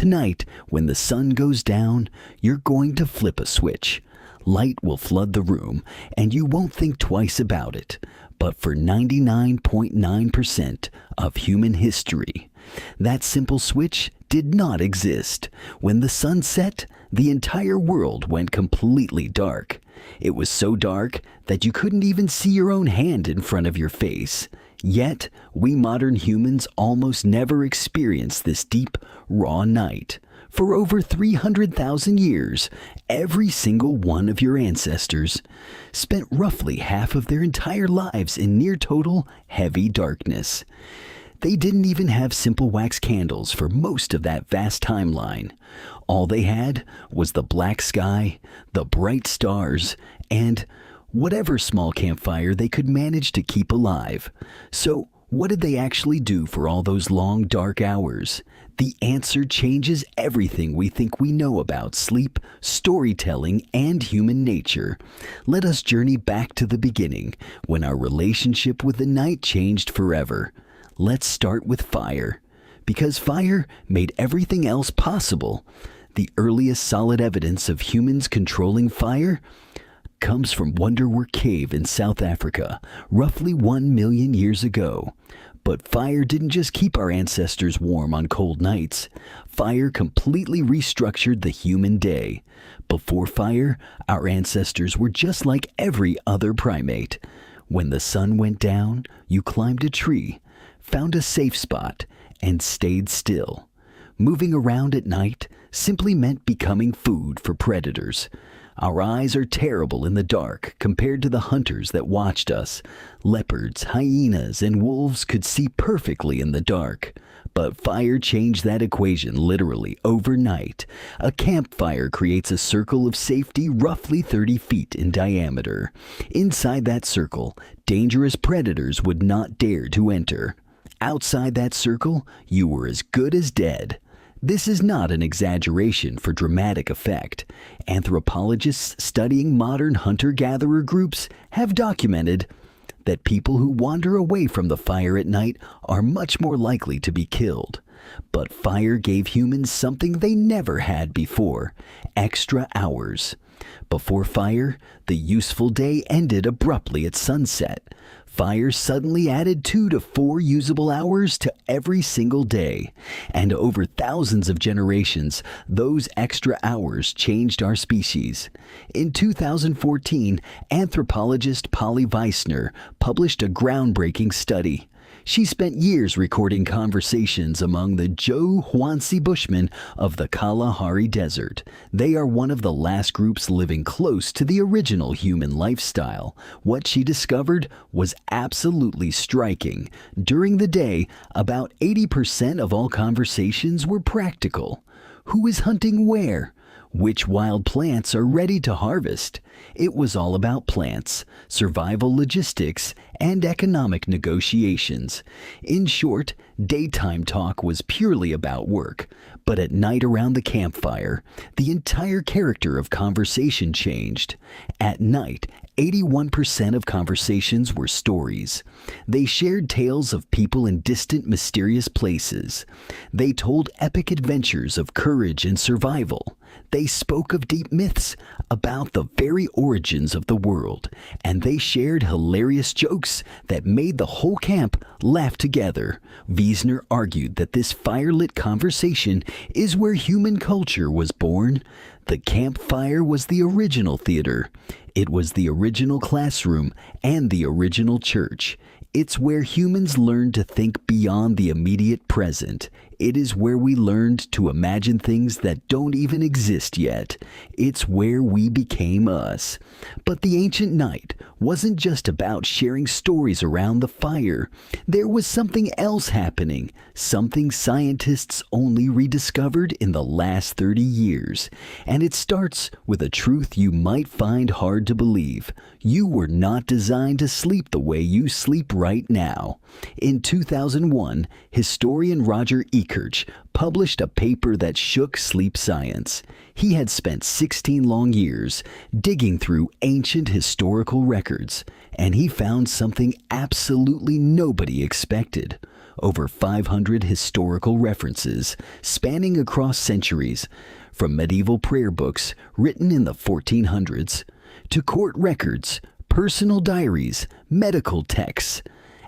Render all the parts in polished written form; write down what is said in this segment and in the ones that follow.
Tonight, when the sun goes down, you're going to flip a switch. Light will flood the room, and you won't think twice about it. But for 99.9% of human history, that simple switch did not exist. When the sun set, the entire world went completely dark. It was so dark that you couldn't even see your own hand in front of your face. Yet, we modern humans almost never experience this deep, raw night. For over 300,000 years, every single one of your ancestors spent roughly half of their entire lives in near total, heavy darkness. They didn't even have simple wax candles for most of that vast timeline. All they had was the black sky, the bright stars, and whatever small campfire they could manage to keep alive. So, what did they actually do for all those long, dark hours? The answer changes everything we think we know about sleep, storytelling, and human nature. Let us journey back to the beginning, when our relationship with the night changed forever. Let's start with fire, because fire made everything else possible. The earliest solid evidence of humans controlling fire comes from Wonderwerk Cave in South Africa, roughly 1 million years ago. But fire didn't just keep our ancestors warm on cold nights. Fire completely restructured the human day. Before fire, our ancestors were just like every other primate. When the sun went down, you climbed a tree, found a safe spot, and stayed still. Moving around at night simply meant becoming food for predators. Our eyes are terrible in the dark compared to the hunters that watched us. Leopards, hyenas, and wolves could see perfectly in the dark. But fire changed that equation literally overnight. A campfire creates a circle of safety roughly 30 feet in diameter. Inside that circle, dangerous predators would not dare to enter. Outside that circle, you were as good as dead. This is not an exaggeration for dramatic effect. Anthropologists studying modern hunter-gatherer groups have documented that people who wander away from the fire at night are much more likely to be killed. But fire gave humans something they never had before: extra hours. Before fire, the useful day ended abruptly at sunset. Fire suddenly added 2 to 4 usable hours to every single day. And over thousands of generations, those extra hours changed our species. In 2014, anthropologist Polly Weissner published a groundbreaking study. She spent years recording conversations among the Joe-Huansi Bushmen of the Kalahari Desert. They are one of the last groups living close to the original human lifestyle. What she discovered was absolutely striking. During the day, about 80% of all conversations were practical. Who is hunting where? Which wild plants are ready to harvest? It was all about plants, survival logistics, and economic negotiations. In short, daytime talk was purely about work. But at night around the campfire, the entire character of conversation changed. At night, 81% of conversations were stories. They shared tales of people in distant, mysterious places. They told epic adventures of courage and survival. They spoke of deep myths about the very origins of the world, and they shared hilarious jokes that made the whole camp laugh together. Wiesner argued that this firelit conversation is where human culture was born. The campfire was the original theater. It was the original classroom and the original church. It's where humans learned to think beyond the immediate present. It is where we learned to imagine things that don't even exist yet. It's where we became us. But the ancient night wasn't just about sharing stories around the fire. There was something else happening, something scientists only rediscovered in the last 30 years. And it starts with a truth you might find hard to believe. You were not designed to sleep the way you sleep right now. In 2001, historian Roger Ekirch published a paper that shook sleep science. He had spent 16 long years digging through ancient historical records, and he found something absolutely nobody expected. over 500 historical references spanning across centuries, from medieval prayer books written in the 1400s to court records, personal diaries, medical texts,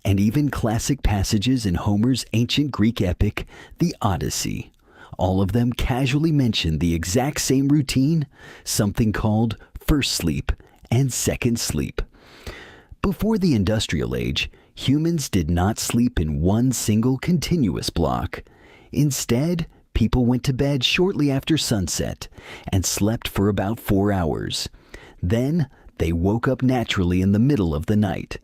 and even classic passages in Homer's ancient Greek epic, the Odyssey. All of them casually mention the exact same routine, something called first sleep and second sleep. Before the industrial age, humans did not sleep in one single continuous block. Instead, people went to bed shortly after sunset and slept for about 4 hours. Then, they woke up naturally in the middle of the night.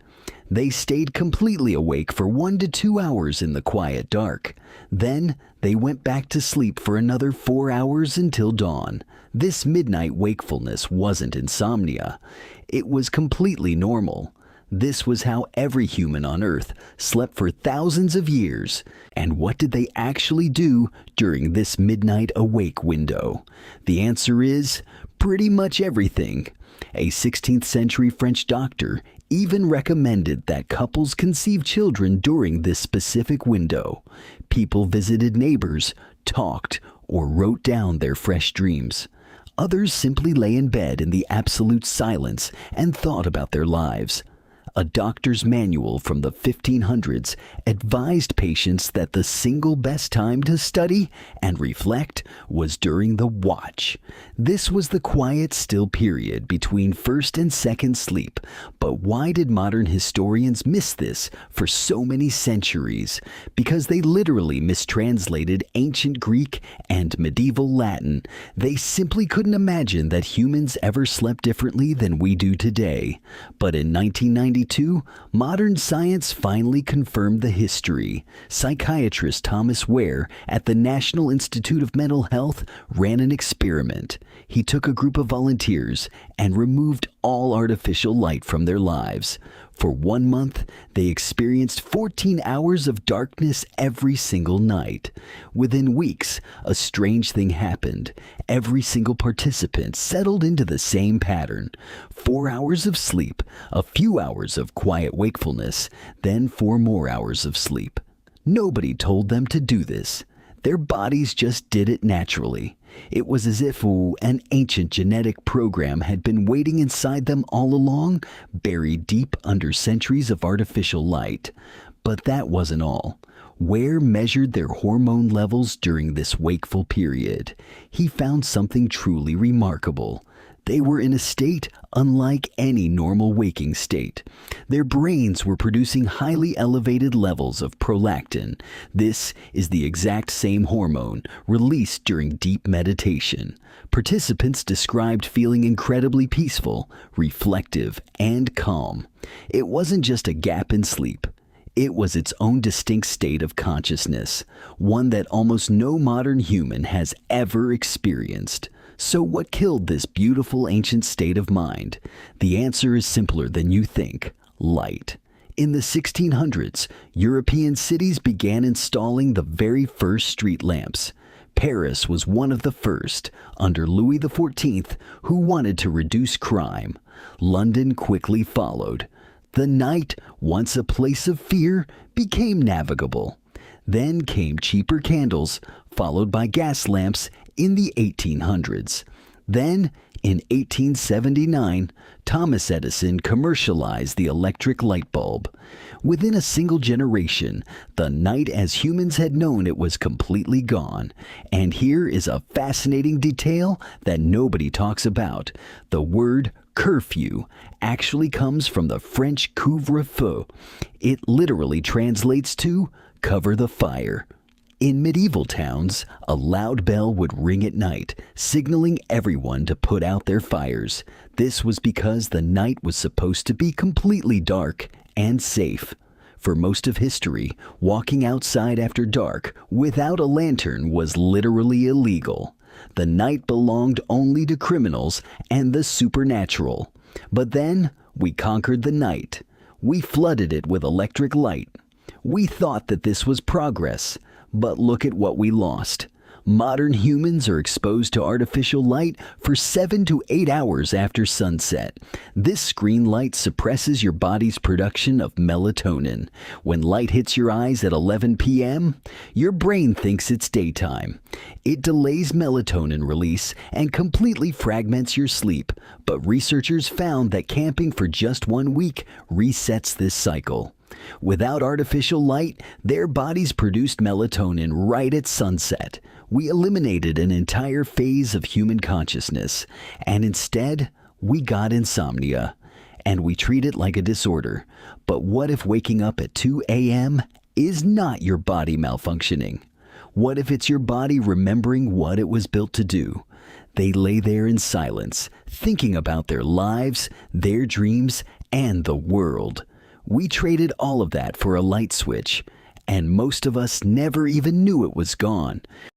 They stayed completely awake for 1 to 2 hours in the quiet dark. Then, they went back to sleep for another 4 hours until dawn. This midnight wakefulness wasn't insomnia. It was completely normal. This was how every human on Earth slept for thousands of years. And what did they actually do during this midnight awake window? The answer is pretty much everything. A 16th century French doctor even recommended that couples conceive children during this specific window. People visited neighbors, talked, or wrote down their fresh dreams. Others simply lay in bed in the absolute silence and thought about their lives. A doctor's manual from the 1500s advised patients that the single best time to study and reflect was during the watch. This was the quiet, still period between first and second sleep. But why did modern historians miss this for so many centuries? Because they literally mistranslated ancient Greek and medieval Latin. They simply couldn't imagine that humans ever slept differently than we do today. But in 1992, modern science finally confirmed the history. Psychiatrist Thomas Ware at the National Institute of Mental Health ran an experiment. He took a group of volunteers and removed all artificial light from their lives. For 1 month, they experienced 14 hours of darkness every single night. Within weeks, a strange thing happened. Every single participant settled into the same pattern. 4 hours of sleep, a few hours of quiet wakefulness, then 4 more hours of sleep. Nobody told them to do this. Their bodies just did it naturally. It was as if an ancient genetic program had been waiting inside them all along, buried deep under centuries of artificial light. But that wasn't all. Ware measured their hormone levels during this wakeful period. He found something truly remarkable. They were in a state unlike any normal waking state. Their brains were producing highly elevated levels of prolactin. This is the exact same hormone released during deep meditation. Participants described feeling incredibly peaceful, reflective, and calm. It wasn't just a gap in sleep. It was its own distinct state of consciousness, one that almost no modern human has ever experienced. So what killed this beautiful ancient state of mind? The answer is simpler than you think: light. In the 1600s, European cities began installing the very first street lamps. Paris was one of the first, under Louis XIV, who wanted to reduce crime. London quickly followed. The night, once a place of fear, became navigable. Then came cheaper candles, followed by gas lamps in the 1800s. Then, in 1879, Thomas Edison commercialized the electric light bulb. Within a single generation, the night as humans had known it was completely gone. And here is a fascinating detail that nobody talks about. The word curfew actually comes from the French couvre-feu. It literally translates to cover the fire. In medieval towns, a loud bell would ring at night, signaling everyone to put out their fires. This was because the night was supposed to be completely dark and safe. For most of history, walking outside after dark without a lantern was literally illegal. The night belonged only to criminals and the supernatural. But then, we conquered the night. We flooded it with electric light. We thought that this was progress. But look at what we lost. Modern humans are exposed to artificial light for 7 to 8 hours after sunset. This screen light suppresses your body's production of melatonin. When light hits your eyes at 11 p.m., your brain thinks it's daytime. It delays melatonin release and completely fragments your sleep, but researchers found that camping for just 1 week resets this cycle. Without artificial light, their bodies produced melatonin right at sunset. We eliminated an entire phase of human consciousness, and instead, we got insomnia. And we treat it like a disorder. But what if waking up at 2 a.m. is not your body malfunctioning? What if it's your body remembering what it was built to do? They lay there in silence, thinking about their lives, their dreams, and the world. We traded all of that for a light switch, and most of us never even knew it was gone.